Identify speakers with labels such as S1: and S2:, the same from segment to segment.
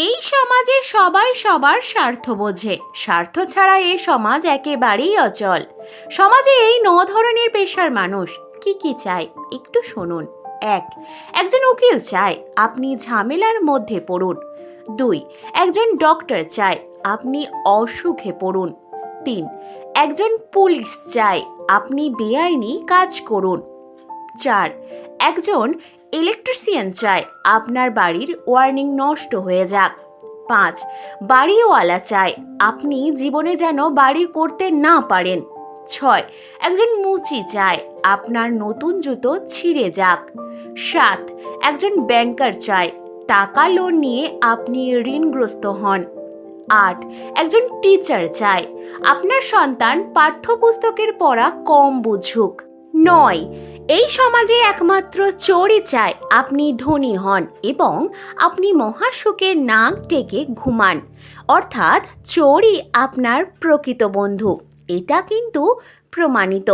S1: এই সমাজে সবাই সবার স্বার্থ বোঝে। স্বার্থ ছাড়া এই সমাজ একেবারেই অচল। সমাজে এই ৯ ধরনের পেশার মানুষ কি কি চায় একটু শুনুন। ১. একজন উকিল চায় আপনি ঝামেলার মধ্যে পড়ুন। ২. একজন ডক্টর চায় আপনি অসুখে পড়ুন। ৩. একজন পুলিশ চায় আপনি বেআইনি কাজ করুন। ৪. একজন ইলেকট্রিশিয়ান চায় আপনার বাড়ির ওয়্যারিং নষ্ট হয়ে যাক। ৫. বাড়িওয়ালা চায় আপনি জীবনে যেন বাড়ি করতে না পারেন। ৬. একজন মুচি চায় আপনার নতুন জুতো ছিঁড়ে যাক। ৭. একজন ব্যাংকার চায় টাকা লোন নিয়ে আপনি ঋণগ্রস্ত হন। ৮. একজন টিচার চায় আপনার সন্তান পাঠ্যপুস্তকের পড়া কম বুঝুক। ৯. এই সমাজে একমাত্র চোরই চায় আপনি ধনী হন এবং আপনি মহাসুখে নাক ডেকে ঘুমান। অর্থাৎ চোরই আপনার প্রকৃত বন্ধু। এটা কিন্তু প্রমাণিত।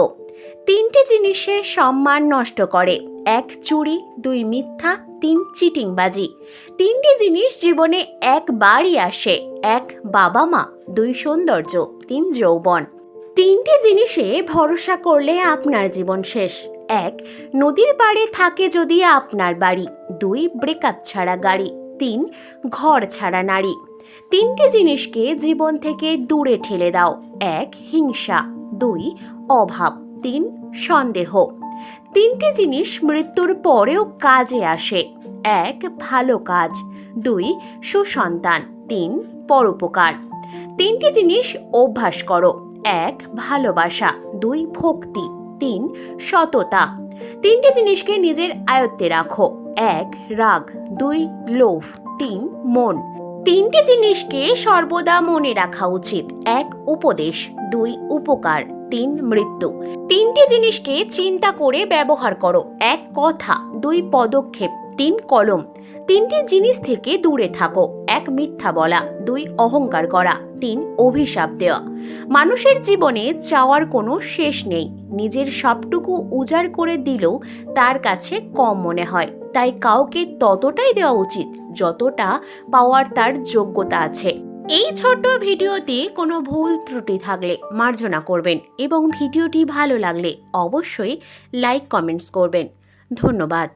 S1: ৩টে জিনিসে সম্মান নষ্ট করে। ১. চুরি, ২. মিথ্যা, ৩. চিটিংবাজি। ৩টে জিনিস জীবনে একবারই আসে। ১. বাবা মা, ২. সৌন্দর্য, ৩. যৌবন। ৩টে জিনিসে ভরসা করলে আপনার জীবন শেষ। ১. নদীর পাড়ে থাকে যদি আপনার বাড়ি। ২. ব্রেকআপ ছাড়া গাড়ি। ৩. ঘর ছাড়া নারী। ৩টে জিনিসকে জীবন থেকে দূরে ঠেলে দাও। ১. হিংসা, ২. অভাব, ৩. সন্দেহ। ৩টে জিনিস মৃত্যুর পরেও কাজে আসে। ১. ভালো কাজ, ২. সুসন্তান, ৩. পরোপকার। ৩টে জিনিস অভ্যাস করো। ১. ভালোবাসা, ২. ভক্তি, ৩. সততা। ৩টে জিনিসকে নিজের আয়ত্তে রাখো। ১. রাগ, ২. লোভ, ৩. মন। ৩টে জিনিসকে সর্বদা মনে রাখা উচিত। ১. উপদেশ, ২. উপকার, ৩. মৃত্যু। ৩টে জিনিসকে চিন্তা করে ব্যবহার করো। ১. কথা, ২. পদক্ষেপ, ৩. কলম। ৩টে জিনিস থেকে দূরে থাকো। ১. মিথ্যা বলা, ২. অহংকার করা, ৩. অভিশাপ দেওয়া। মানুষের জীবনে চাওয়ার কোনো শেষ নেই। নিজের সবটুকু উজাড় করে দিলেও তার কাছে কম মনে হয়। তাই কাউকে ততটাই দেওয়া উচিত যতটা পাওয়ার তার যোগ্যতা আছে। এই ছোট্ট ভিডিওতে কোনো ভুল ত্রুটি থাকলে মার্জনা করবেন এবং ভিডিওটি ভালো লাগলে অবশ্যই লাইক কমেন্টস করবেন। ধন্যবাদ।